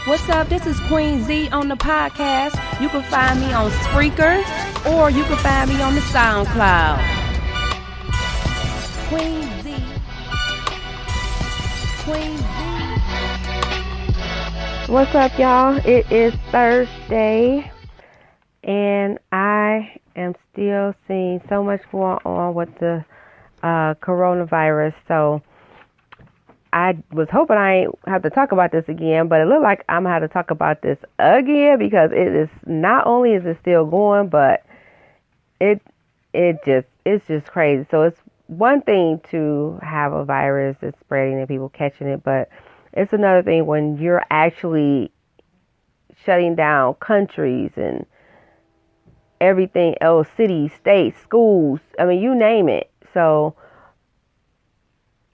What's up? This is Queen Z on the podcast. You can find me on Spreaker or you can find me on the SoundCloud. Queen Z. Queen Z. What's up, y'all? It is Thursday, and I am still seeing so much going on with the coronavirus. So I was hoping I ain't have to talk about this again, but it looked like I'm going to have to talk about this again because it is not only is it still going, but it's just crazy. So it's one thing to have a virus that's spreading and people catching it, but it's another thing when you're actually shutting down countries and everything else, cities, states, schools, I mean, you name it. So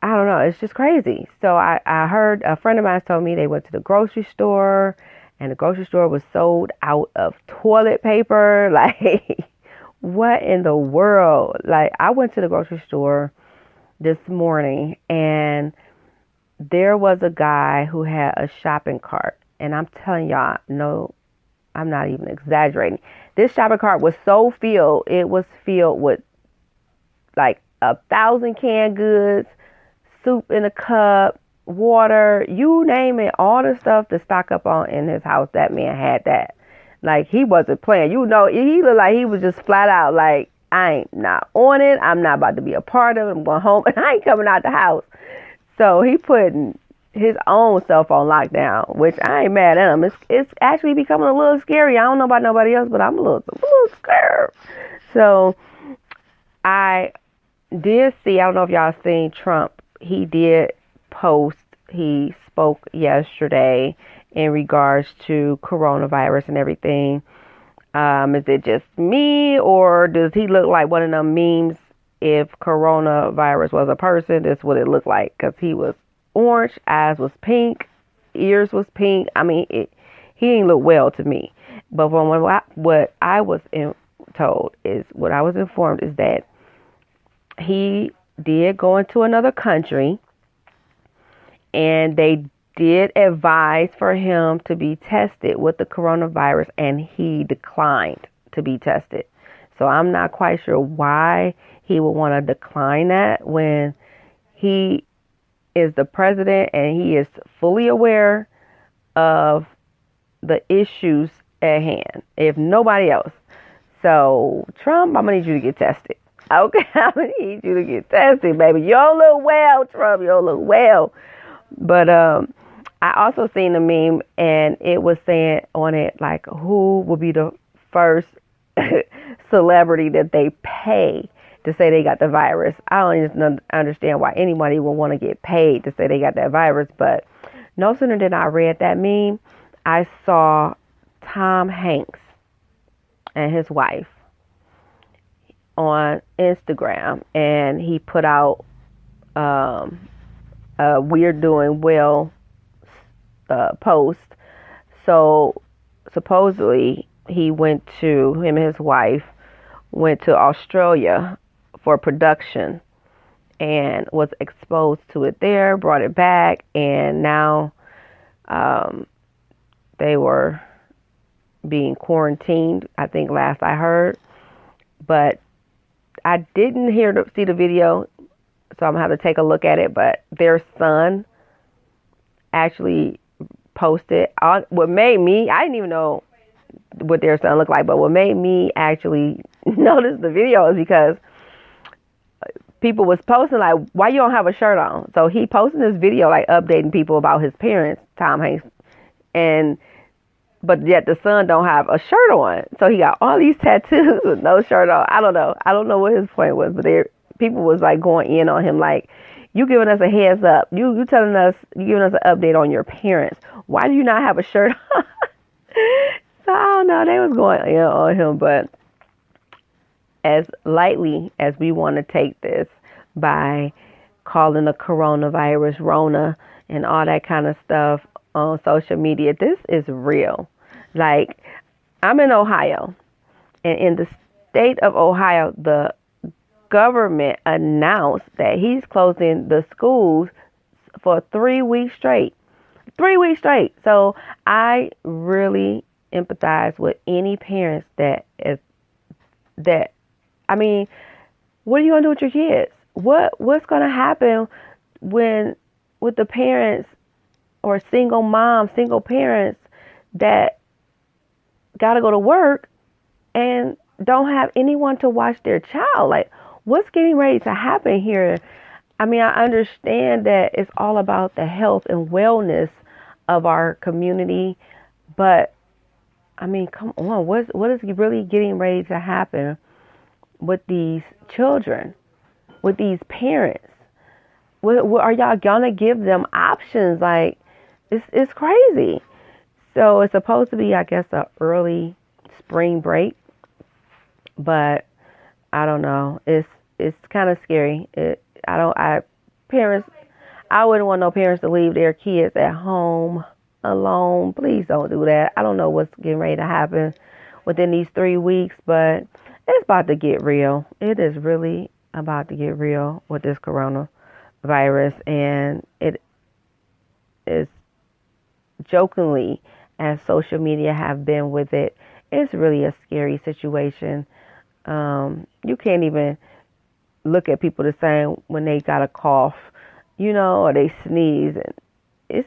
I don't know. It's just crazy. So I heard a friend of mine told me they went to the grocery store and the grocery store was sold out of toilet paper. Like, what in the world? Like, I went to the grocery store this morning and there was a guy who had a shopping cart. And I'm telling y'all, no, I'm not even exaggerating. This shopping cart was so filled. It was filled with like 1,000 canned goods, soup in a cup, water, you name it, all the stuff to stock up on in his house. That man had that. Like, he wasn't playing. You know, he looked like he was just flat out like, I ain't not on it. I'm not about to be a part of it. I'm going home and I ain't coming out the house. So he putting his own self on lockdown, which I ain't mad at him. It's actually becoming a little scary. I don't know about nobody else, but I'm a little scared. So I did see, I don't know if y'all seen Trump. He did post, he spoke yesterday in regards to coronavirus and everything. Is it just me, or does he look like one of them memes? If coronavirus was a person, this is what it looked like. Because he was orange, eyes was pink, ears was pink. I mean, he didn't look well to me. But from what I was informed is that he did go into another country and they did advise for him to be tested with the coronavirus, and he declined to be tested. So I'm not quite sure why he would want to decline that when he is the president and he is fully aware of the issues at hand, if nobody else. So Trump, I'm going to need you to get tested. Okay, I'm going to need you to get tested, baby. You don't look well, Trump. You don't look well. But I also seen a meme, and it was saying on it, like, who will be the first celebrity that they pay to say they got the virus. I don't even understand why anybody would want to get paid to say they got that virus. But no sooner than I read that meme, I saw Tom Hanks and his wife on Instagram, and he put out a We're Doing Well post. So supposedly him and his wife went to Australia for production and was exposed to it there, brought it back, and now they were being quarantined, I think last I heard. But I didn't see the video, so I'm going to have to take a look at it. But their son actually posted, what made me, I didn't even know what their son looked like, but what made me actually notice the video is because people was posting like, why you don't have a shirt on? So he posted this video like updating people about his parents, Tom Hanks, but yet the son don't have a shirt on. So he got all these tattoos with no shirt on. I don't know what his point was, but people was like going in on him like, you giving us a heads up. You telling us, you giving us an update on your parents. Why do you not have a shirt on? So I don't know. They was going in on him, but as lightly as we want to take this by calling the coronavirus Rona and all that kind of stuff on social media, this is real. Like, I'm in Ohio, and state of Ohio, the government announced that he's closing the schools for 3 weeks straight. 3 weeks straight. So I really empathize with any parents that I mean, what are you gonna do with your kids? What's gonna happen when with the parents or single moms, single parents that gotta go to work and don't have anyone to watch their child? Like, what's getting ready to happen here? I mean, I understand that it's all about the health and wellness of our community, but I mean, come on, what is really getting ready to happen with these children, with these parents? What are y'all gonna give them options? Like, it's crazy. So it's supposed to be, I guess, a early spring break, but I don't know. It's kind of scary. Parents, I wouldn't want no parents to leave their kids at home alone. Please don't do that. I don't know what's getting ready to happen within these 3 weeks, but it's about to get real. It is really about to get real with this coronavirus, and it is, jokingly as social media have been with it, it's really a scary situation. You can't even look at people the same when they got a cough, or they sneeze, and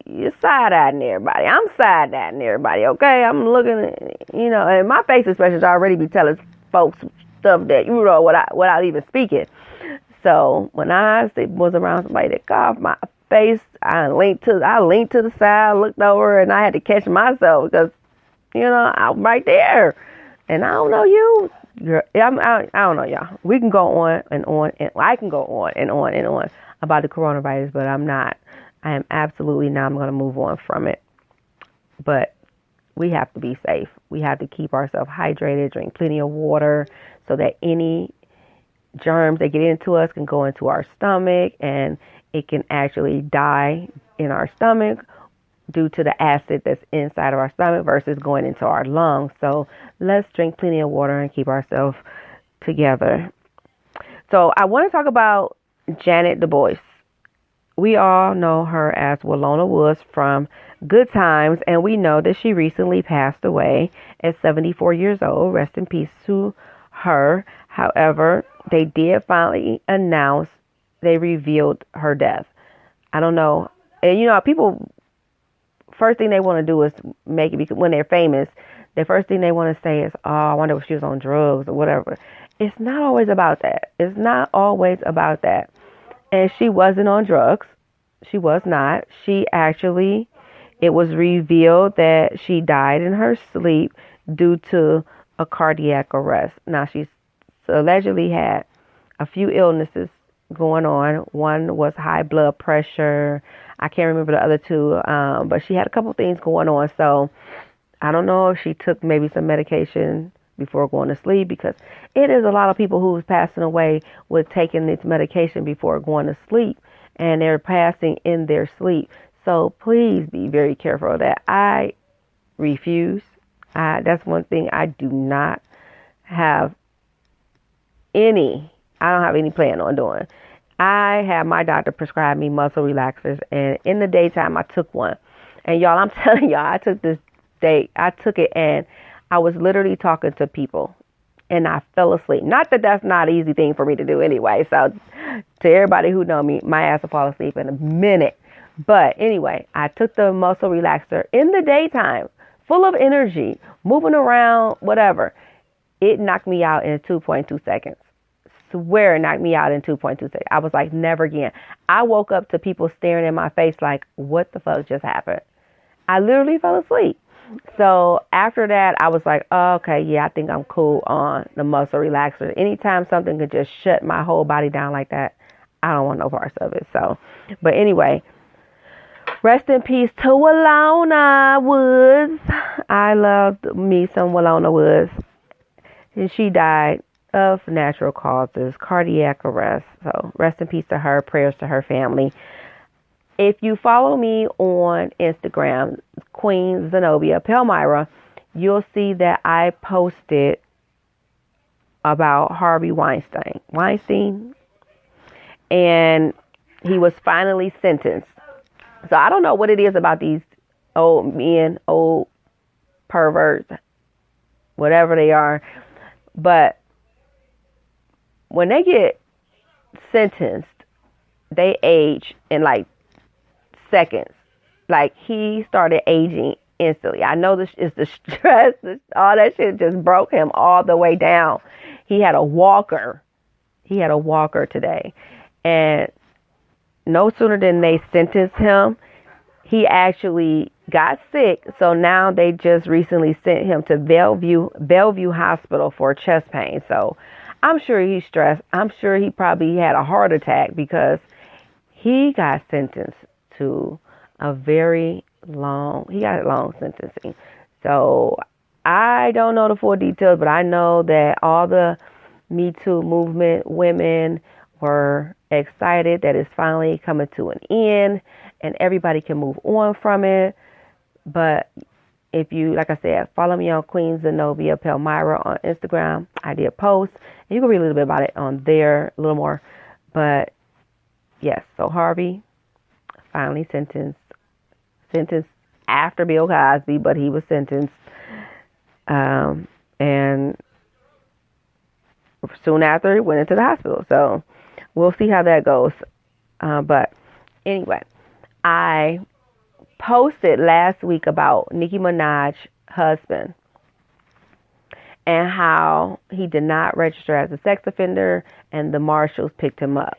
you're side-eyeing everybody. I'm side-eyeing everybody, okay? I'm looking at, and my face expressions already be telling folks stuff that, without even speaking. So when I was around somebody that coughed, my face, I linked to the side, looked over, and I had to catch myself because, I'm right there. And I don't know you. I don't know, y'all. We can go on and on, and I can go on and on and on about the coronavirus, but I'm not. I am absolutely not. I'm going to move on from it. But we have to be safe. We have to keep ourselves hydrated, drink plenty of water so that any germs that get into us can go into our stomach, and it can actually die in our stomach due to the acid that's inside of our stomach versus going into our lungs. So let's drink plenty of water and keep ourselves together. So I want to talk about Janet Dubois. We all know her as Walona Woods from Good Times, and we know that she recently passed away at 74 years old. Rest in peace to her. However, they did finally announce, they revealed her death. I don't know. And people, first thing they want to do is make it, because when they're famous, the first thing they want to say is, oh, I wonder if she was on drugs or whatever. It's not always about that. It's not always about that. And she wasn't on drugs. She was not. It was revealed that she died in her sleep due to a cardiac arrest. Now, she's allegedly had a few illnesses going on. One was high blood pressure. I can't remember the other two, but she had a couple things going on. So I don't know if she took maybe some medication before going to sleep, because it is a lot of people who's passing away with taking this medication before going to sleep, and they're passing in their sleep. So please be very careful of that. I refuse. That's one thing I do not have I don't have any plan on doing. I had my doctor prescribe me muscle relaxers, and in the daytime I took one. And y'all, I'm telling y'all, I took it, and I was literally talking to people, and I fell asleep. Not that that's not an easy thing for me to do anyway. So to everybody who know me, my ass will fall asleep in a minute. But anyway, I took the muscle relaxer in the daytime, full of energy, moving around, whatever. It knocked me out in 2.2 seconds. Swear it knocked me out in 2.2 seconds. I was like, never again. I woke up to people staring in my face like, what the fuck just happened? I literally fell asleep. So after that, I was like, oh, okay, yeah, I think I'm cool on the muscle relaxer. Anytime something could just shut my whole body down like that, I don't want no parts of it. So, but anyway, rest in peace to Walona Woods. I loved me some Walona Woods. And she died of natural causes, cardiac arrest. So rest in peace to her. Prayers to her family. If you follow me on Instagram, Queen Zenobia Palmyra, you'll see that I posted about Harvey Weinstein, and he was finally sentenced. So I don't know what it is about these old men, old perverts, whatever they are, but when they get sentenced, they age in like seconds. Like, he started aging instantly. I know this is the stress, all that shit just broke him all the way down. He had a walker. Today. And no sooner than they sentenced him, he actually got sick. So now they just recently sent him to Bellevue Hospital for chest pain. So I'm sure he's stressed. I'm sure he probably had a heart attack because he got sentenced to he got long sentencing. So I don't know the full details, but I know that all the Me Too movement women were excited that it's finally coming to an end and everybody can move on from it. But if you, like I said, follow me on Queen Zenobia Palmyra on Instagram, I did post, and you can read a little bit about it on there, a little more. But yes, so Harvey finally sentenced after Bill Cosby, but he was sentenced, and soon after he went into the hospital. So we'll see how that goes. But anyway, I posted last week about Nicki Minaj's husband and how he did not register as a sex offender and the marshals picked him up.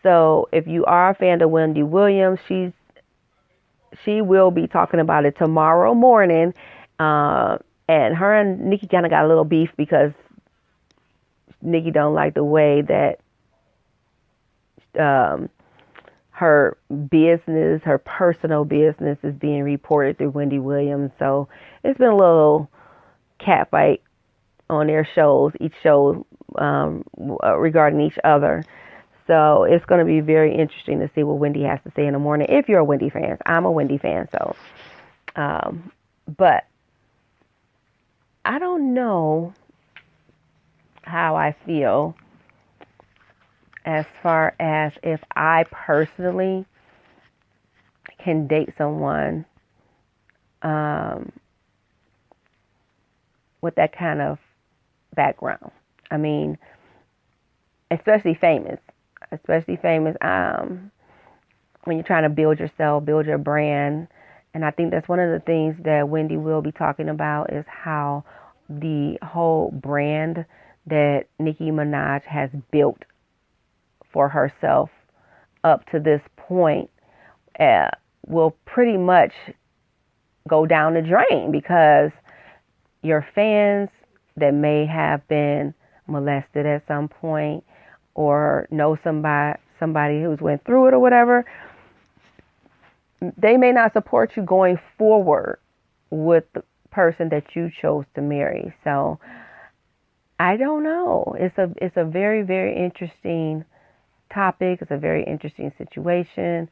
So if you are a fan of Wendy Williams, she will be talking about it tomorrow morning. And her and Nicki kind of got a little beef because Nicki don't like the way that her business, her personal business, is being reported through Wendy Williams. So it's been a little cat fight on their shows, each show regarding each other. So it's going to be very interesting to see what Wendy has to say in the morning. If you're a Wendy fan, I'm a Wendy fan. So, but I don't know how I feel as far as if I personally can date someone with that kind of background. I mean, especially famous. When you're trying to build yourself, build your brand. And I think that's one of the things that Wendy will be talking about, is how the whole brand that Nicki Minaj has built for herself up to this point will pretty much go down the drain, because your fans that may have been molested at some point or know somebody who's went through it or whatever, they may not support you going forward with the person that you chose to marry. So I don't know. It's a very, very interesting topic. It's a very interesting situation.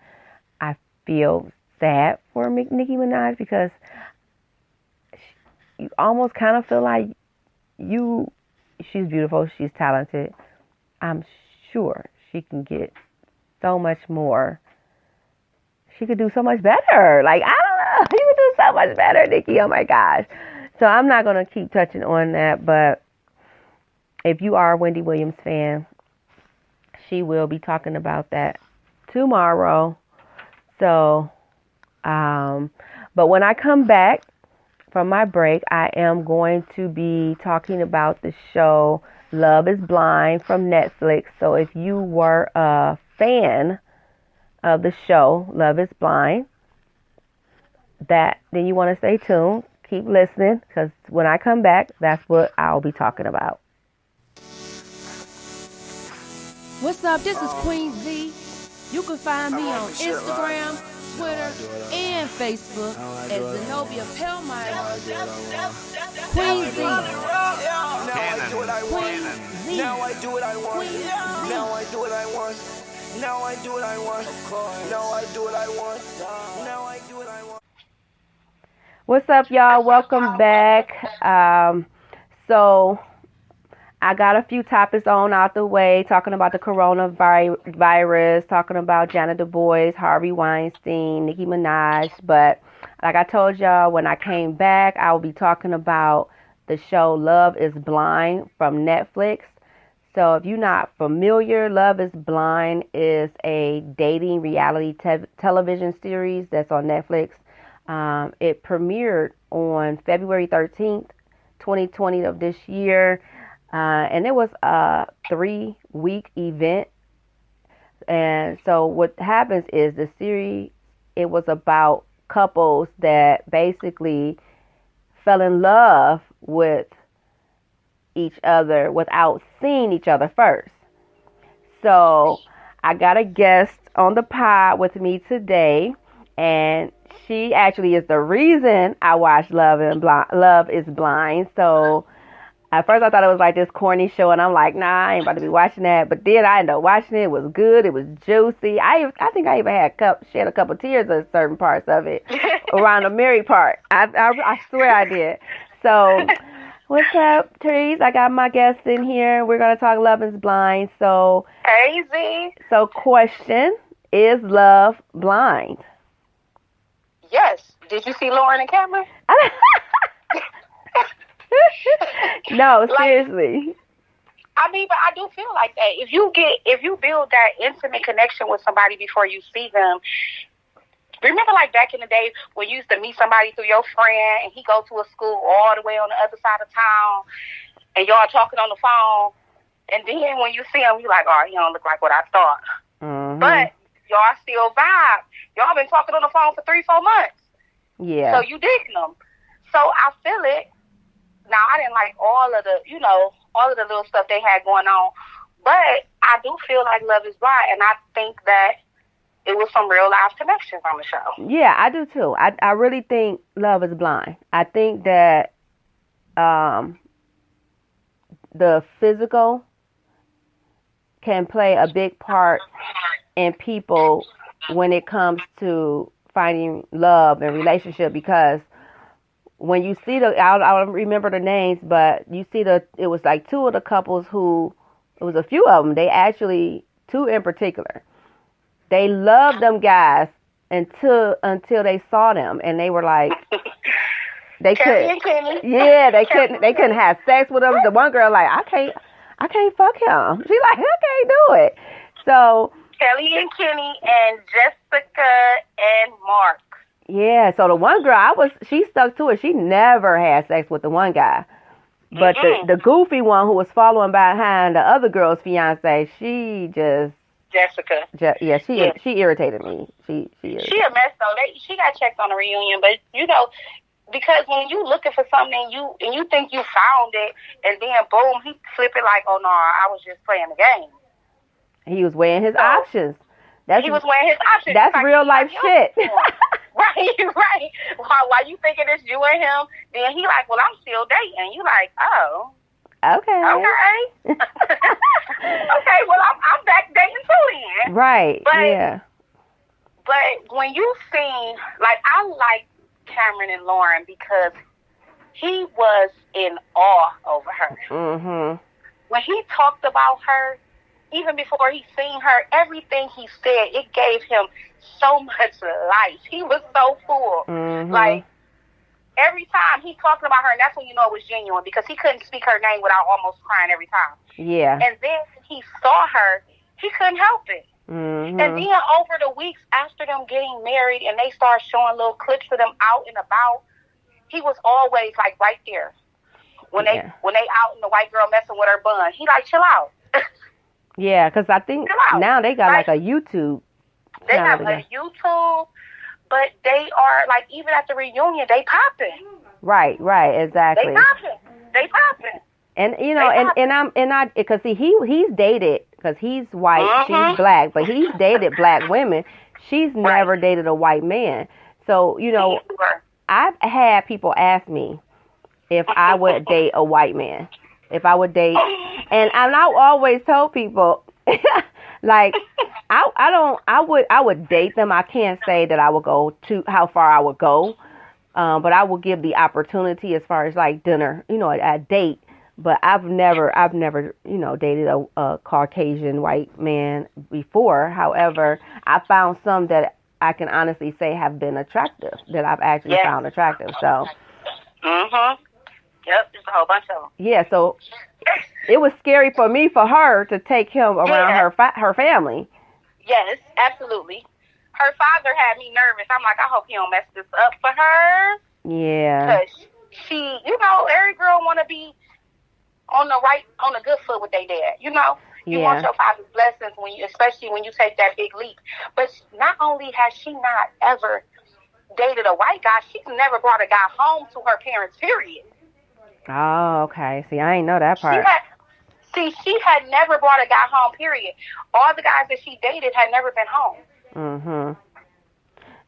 I feel sad for Nicki Minaj, because you almost kind of feel like she's beautiful, she's talented. I'm sure she can get so much more. She could do so much better. Like, I don't know. You could do so much better, Nicki. Oh my gosh. So I'm not going to keep touching on that, but if you are a Wendy Williams fan, she will be talking about that tomorrow. So, but when I come back from my break, I am going to be talking about the show Love is Blind from Netflix. So if you were a fan of the show Love is Blind, then you want to stay tuned. Keep listening, because when I come back, that's what I'll be talking about. What's up? This is Queen Z. You can find me on Instagram, Twitter, and Facebook as Zenobia Palmyra. Queen Z. Now I do what I want. Now I do what I want. Now I do what I want. Now I do what I want. Now I do what I want. Now I do what I want. What's up, y'all? Welcome back. So I got a few topics on out the way, talking about the coronavirus, talking about Janet Dubois, Harvey Weinstein, Nicki Minaj. But like I told y'all, when I came back, I will be talking about the show Love is Blind from Netflix. So if you're not familiar, Love is Blind is a dating reality television series that's on Netflix. It premiered on February 13th, 2020 of this year. And it was a 3-week event. And so what happens is the series, it was about couples that basically fell in love with each other without seeing each other first. So I got a guest on the pod with me today, and she actually is the reason I watched Love is Blind. So at first I thought it was like this corny show, and I'm like, nah, I ain't about to be watching that. But then I ended up watching it. It was good. It was juicy. I think I even shed a couple tears at certain parts of it around the Mary part. I swear I did. So what's up, Therese? I got my guest in here. We're going to talk Love is Blind. So, hey, Z. So question, is love blind? Yes. Did you see Lauren and Cameron? No, seriously. I mean, but I do feel like that. If you build that intimate connection with somebody before you see them, remember like back in the day when you used to meet somebody through your friend and he go to a school all the way on the other side of town and y'all talking on the phone, and then when you see him, you like, oh, he don't look like what I thought. Mm-hmm. But y'all still vibe. Y'all been talking on the phone for 3-4 months. Yeah. So you digging them. So I feel it. Now, I didn't like all of the little stuff they had going on, but I do feel like Love is Blind, and I think that it was some real life connections on the show. Yeah, I do too. I really think Love is Blind. I think that the physical can play a big part in people when it comes to finding love and relationship, because when you see I don't remember the names, but you see it was like two of the couples it was a few of them. They actually, two in particular, they loved them guys until they saw them, and they were like, they couldn't have sex with them. The one girl like, I can't fuck him. She's like, I can't do it. So Kelly and Kenny and Jessica and Mark. Yeah, so the one girl, she stuck to it. She never had sex with the one guy. But the goofy one who was following behind the other girl's fiance, she just... Jessica. She irritated me. She a mess, though. She got checked on the reunion, but, because when you looking for something and you think you found it, and then, boom, he flip it like, oh, no, I was just playing the game. He was weighing his options. He was weighing his options. That's like, real life shit. Right. While you thinking it's you and him, then he like, well, I'm still dating. You like, oh. Okay. Okay, well, I'm back dating too then. Right, yeah. But when you seen, like, I like Cameron and Lauren because he was in awe over her. Mm-hmm. When he talked about her, even before he seen her, everything he said, it gave him so much life. He was so full. Mm-hmm. Like, every time he talking about her, and that's when you know it was genuine, because he couldn't speak her name without almost crying every time. Yeah. And then he saw her, he couldn't help it. Mm-hmm. And then over the weeks after them getting married and they start showing little clips of them out and about, he was always like right there. When they out and the white girl messing with her bun, he like, chill out. Yeah, because I think now they got like a YouTube. They have a YouTube, but they are like, even at the reunion, they popping. Right, exactly. They popping. And because he's dated, because he's white, she's black, but he's dated black women. She's never dated a white man. So I've had people ask me if I would date a white man. If I would date, and I always told people, like, I would date them. I can't say that I would go to how far I would go, but I would give the opportunity as far as like dinner, a date. But I've never, dated a Caucasian white man before. However, I found some that I can honestly say have been attractive, that I've actually found attractive. So. Yep, there's a whole bunch of them. Yeah, so it was scary for me, for her, to take him around her family. Yes, absolutely. Her father had me nervous. I'm like, I hope he don't mess this up for her. Yeah. Because she, every girl want to be on the good foot with their dad. You want your father's blessings especially when you take that big leap. But not only has she not ever dated a white guy, she's never brought a guy home to her parents, period. Oh, okay. See, I ain't know that part. She had never brought a guy home, period. All the guys that she dated had never been home.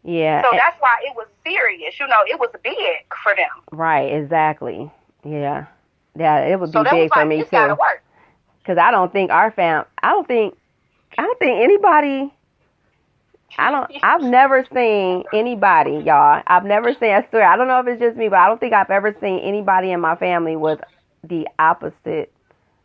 Yeah. So that's why it was serious. It was big for them. Right, exactly. Yeah. Yeah, it would be big for me, too. Gotta work. Because I don't think anybody... I've never seen anybody, y'all. I've never seen, I swear, I don't know if it's just me, but I don't think I've ever seen anybody in my family with the opposite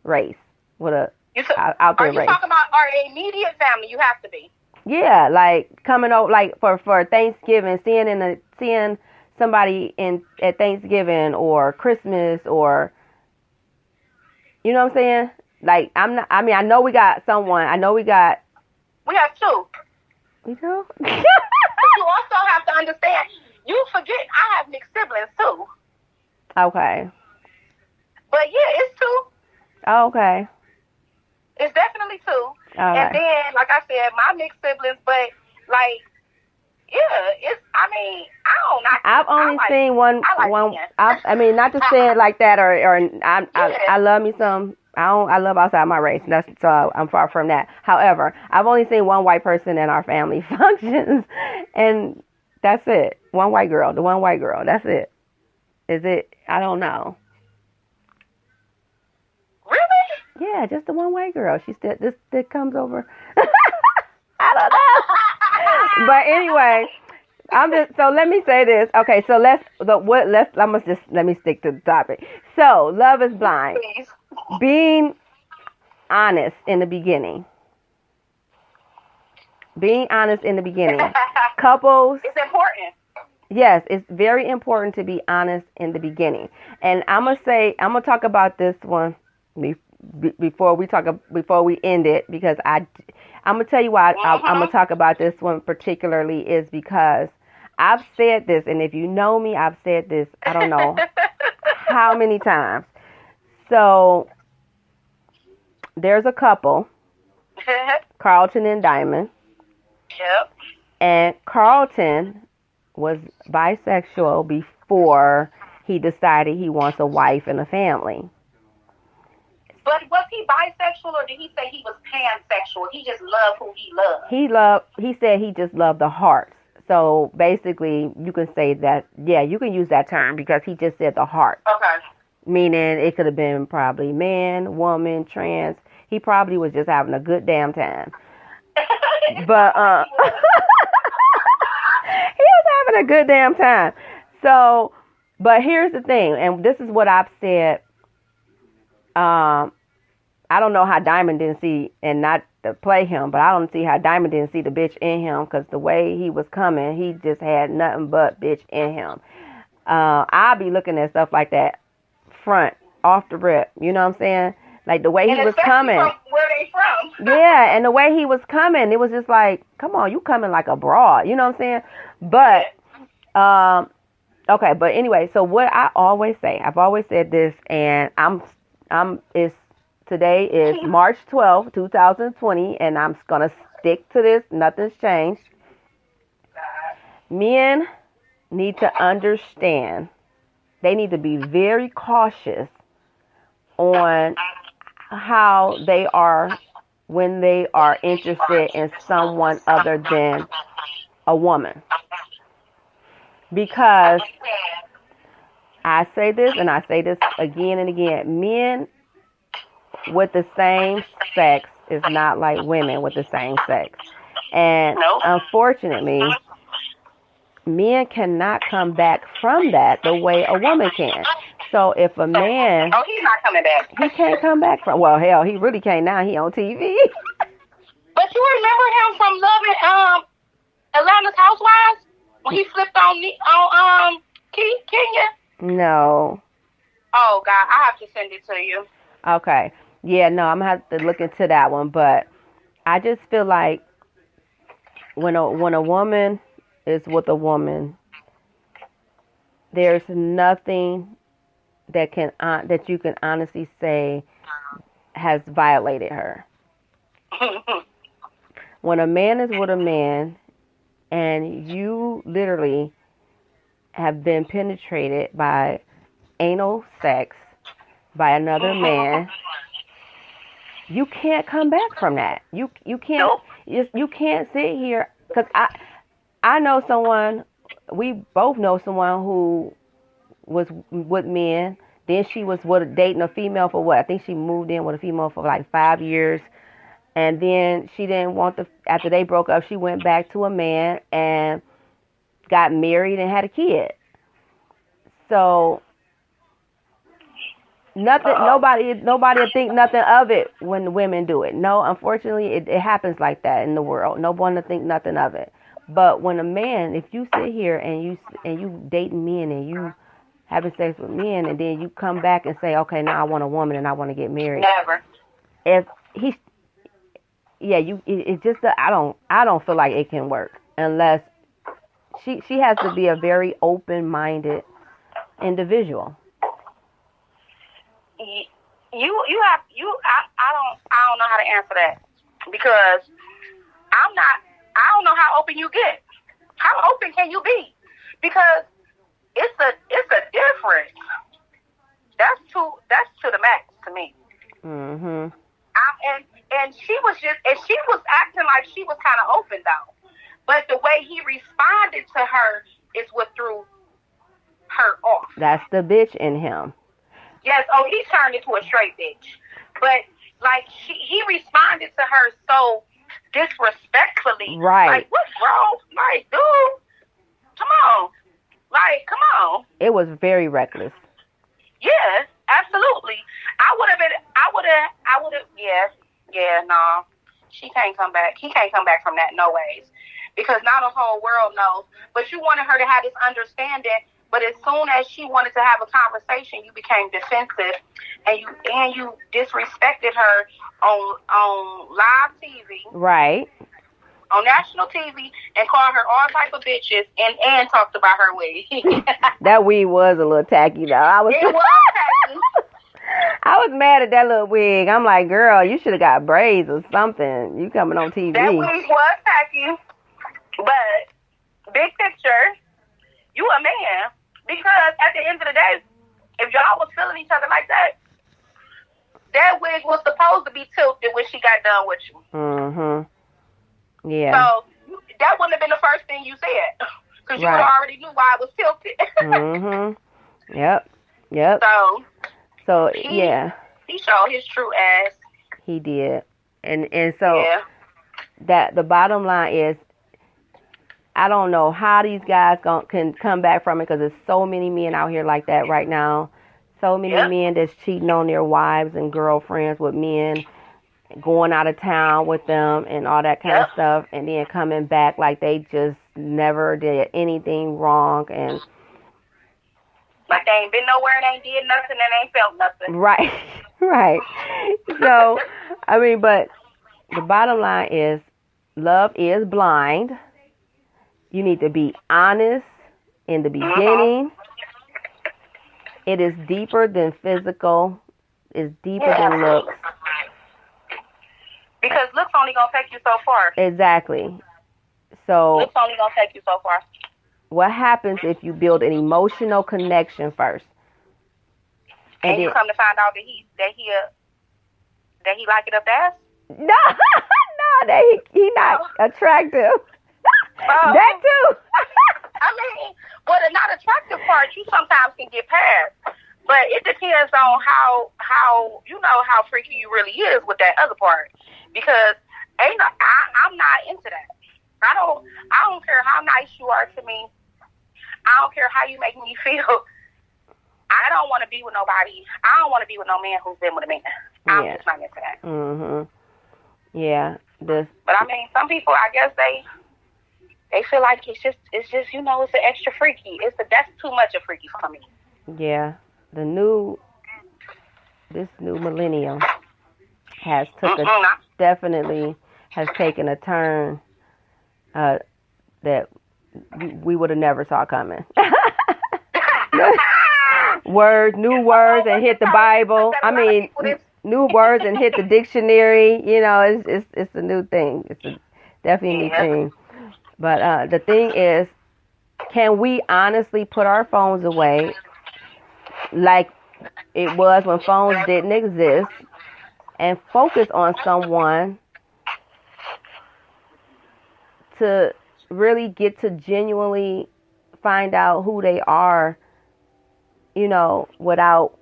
race, with a out there race. Are you talking about our immediate family? You have to be. Yeah, like coming over, like for Thanksgiving, seeing somebody at Thanksgiving or Christmas, or you know what I'm saying? Like I know we got someone. We have two. We do? But you also have to understand, you forget I have mixed siblings too. Okay. But yeah, it's two. Oh, okay. It's definitely two. Okay. And then, like I said, my mixed siblings, but like, yeah, I've only seen one. I mean, not to say it like that, I love me some. I love outside my race. So I'm far from that. However, I've only seen one white person in our family functions, and that's it. The one white girl. That's it. Is it? I don't know. Really? Yeah, just the one white girl. She still that comes over. I don't know. But anyway, so let me say this. Okay, so let me stick to the topic. So, Love is Blind. Please. Being honest in the beginning. Couples. It's important. Yes, it's very important to be honest in the beginning. And I'm gonna talk about this one before we end it, because I'm gonna tell you why I'm gonna talk about this one particularly is because I've said this, and if you know me, I've said this, I don't know how many times. So, there's a couple, Carlton and Diamond. Yep. And Carlton was bisexual before he decided he wants a wife and a family. But was he bisexual, or did he say he was pansexual? He just loved who he loved. He said he just loved the hearts. So basically, you can say that, yeah, you can use that term because he just said the heart. Okay. Meaning it could have been probably man, woman, trans. He probably was just having a good damn time. But he was having a good damn time. So, but here's the thing, and this is what I've said. I don't know how Diamond didn't see, and not to play him, but I don't see how Diamond didn't see the bitch in him, because the way he was coming, he just had nothing but bitch in him. I'll be looking at stuff like that front, off the rip, you know what I'm saying? Like the way he was coming. From where they from. Yeah, and the way he was coming, it was just like, come on, you coming like a broad, you know what I'm saying? But, okay, but anyway, so what I always say, I've always said this, and today is March 12th, 2020, and I'm going to stick to this. Nothing's changed. Men need to understand. They need to be very cautious on how they are when they are interested in someone other than a woman. Because I say this, and I say this again and again, men with the same sex is not like women with the same sex. And unfortunately, men cannot come back from that the way a woman can. So if a man, oh, he's not coming back. he can't come back from. Well, hell, he really can't now. He on TV. But you remember him from Loving Atlanta's Housewives when he flipped on Kenya? No. Oh God, I have to send it to you. Okay. Yeah, no, I'm gonna have to look into that one. But I just feel like when a woman is with a woman, there's nothing that you can honestly say has violated her. When a man is with a man and you literally have been penetrated by anal sex by another man, you can't come back from that. You can't you can't sit here, because I know someone, we both know someone who was with men. Then she was dating a female for what? I think she moved in with a female for like 5 years. And then she didn't want after they broke up, she went back to a man and got married and had a kid. So nobody will think nothing of it when the women do it. No, unfortunately, it happens like that in the world. No one will think nothing of it. But when a man, if you sit here and you dating men and you having sex with men, and then you come back and say, okay, now I want a woman and I want to get married. Never. If he's, yeah, it's just that I don't feel like it can work unless she has to be a very open-minded individual. I don't know how to answer that, because I don't know how open you get. How open can you be? Because it's a difference. That's to the max to me. Mhm. And she was acting like she was kind of open though, but the way he responded to her is what threw her off. That's the bitch in him. Yes. Oh, he turned into a straight bitch, but like he responded to her so disrespectfully. Right. Like, what's wrong? Like, dude, come on. Like, come on. It was very reckless. Yeah, absolutely. No. She can't come back. He can't come back from that, no ways. Because now the whole world knows. But you wanted her to have this understanding, but as soon as she wanted to have a conversation, you became defensive and you disrespected her on live TV. Right. On national TV, and called her all type of bitches and talked about her wig. That wig was a little tacky though. It was tacky. I was mad at that little wig. I'm like, girl, you should have got braids or something. You coming on TV. That wig was tacky. But big picture, you a man. Because at the end of the day, if y'all was feeling each other like that, that wig was supposed to be tilted when she got done with you. Mm-hmm. Yeah. So that wouldn't have been the first thing you said. Because you already knew why it was tilted. Mm-hmm. Yep. So yeah. He showed his true ass. He did. And so that the bottom line is, I don't know how these guys can come back from it, because there's so many men out here like that right now. So many men that's cheating on their wives and girlfriends with men, going out of town with them and all that kind of stuff, and then coming back like they just never did anything wrong, and like they ain't been nowhere and ain't did nothing and ain't felt nothing. Right. So, I mean, but the bottom line is, love is blind. You need to be honest in the beginning. It is deeper than physical. It's deeper than looks. Because looks only gonna take you so far. Exactly. So looks only gonna take you so far. What happens if you build an emotional connection first? And you come to find out that he like it up the ass? No, that he not attractive. That too. I mean, well, the not attractive part you sometimes can get past, but it depends on how freaky you really is with that other part. Because I'm not into that. I don't care how nice you are to me. I don't care how you make me feel. I don't want to be with nobody. I don't want to be with no man who's been with a man. I'm just not into that. Yeah. But I mean, some people, I guess they feel like it's just it's an extra freaky. That's too much of freaky for me. Yeah. This new millennium has definitely has taken a turn that we would have never saw coming. New words, and hit the Bible. I mean, new words and hit the dictionary. It's a new thing. It's definitely a new thing. But the thing is, can we honestly put our phones away like it was when phones didn't exist and focus on someone to really get to genuinely find out who they are, without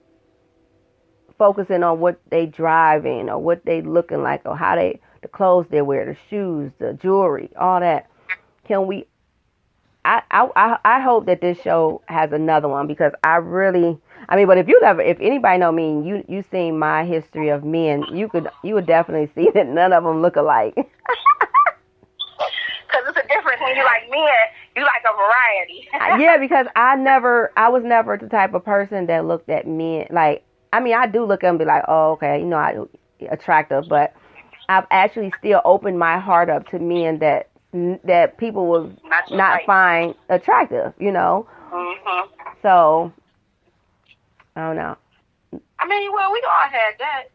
focusing on what they driving or what they looking like or the clothes they wear, the shoes, the jewelry, all that. Can we? I hope that this show has another one, because but if anybody know me, you seen my history of men, you would definitely see that none of them look alike. Because it's a difference when you like men, you like a variety. Yeah, because I was never the type of person that looked at men like. I mean, I do look at them and be like, oh, okay, I attractive, but I've actually still opened my heart up to men that people will not find attractive, So, I don't know. I mean, well, we all had that.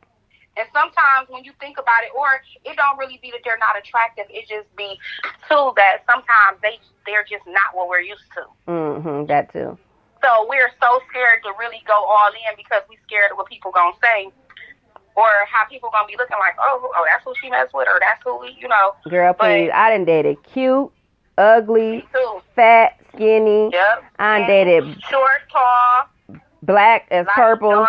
And sometimes when you think about it, or it don't really be that they're not attractive, it just be, too, that sometimes they're just not what we're used to. That too. So we're so scared to really go all in because we're scared of what people going to say. Or how people gonna be looking like, oh, that's who she messed with, or that's who we, Girl, please, I done dated cute, ugly, fat, skinny. Yep. I done dated short, tall, black as purple.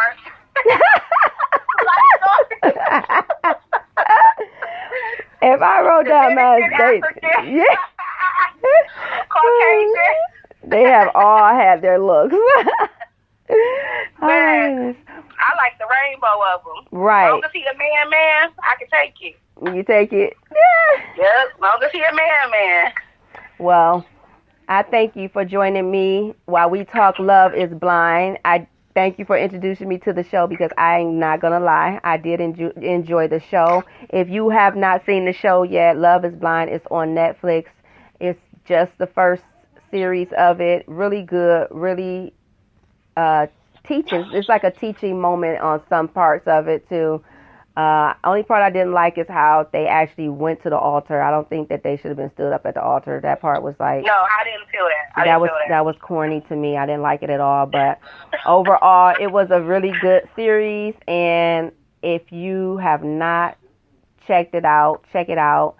If I wrote down my dates, Caucasian. They have all had their looks. Man, I like the rainbow of them. Right. As long as he a man, I can take it. You take it? Yeah. Yep, as long as he a man. Well, I thank you for joining me while we talk Love is Blind. I thank you for introducing me to the show, because I ain't not going to lie, I did enjoy the show. If you have not seen the show yet, Love is Blind is on Netflix. It's just the first series of it. Really good, really teaching. It's like a teaching moment on some parts of it too. Only part I didn't like is how they actually went to the altar. I don't think that they should have been stood up at the altar. That part was like, no, I didn't feel that. That was corny to me. I didn't like it at all. But overall, it was a really good series. And if you have not checked it out, check it out.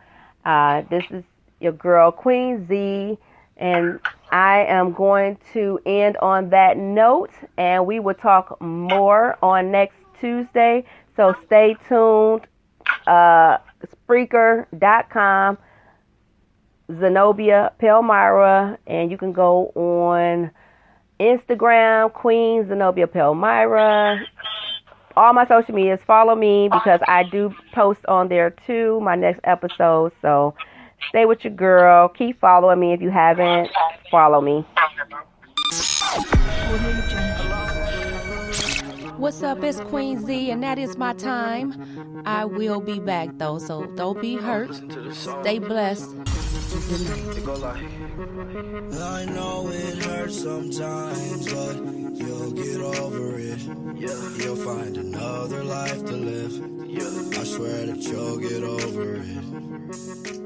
This is your girl Queen Z. And I am going to end on that note, and we will talk more on next Tuesday. So stay tuned. Spreaker.com, Zenobia Palmyra, and you can go on Instagram, Queen Zenobia Palmyra. All my social medias, follow me, because I do post on there too, my next episode. So stay with your girl. Keep following me if you haven't. Follow me. What's up? It's Queen Z, and that is my time. I will be back, though, so don't be hurt. Stay blessed. I know it hurts sometimes, but you'll get over it. You'll find another life to live. I swear that you'll get over it.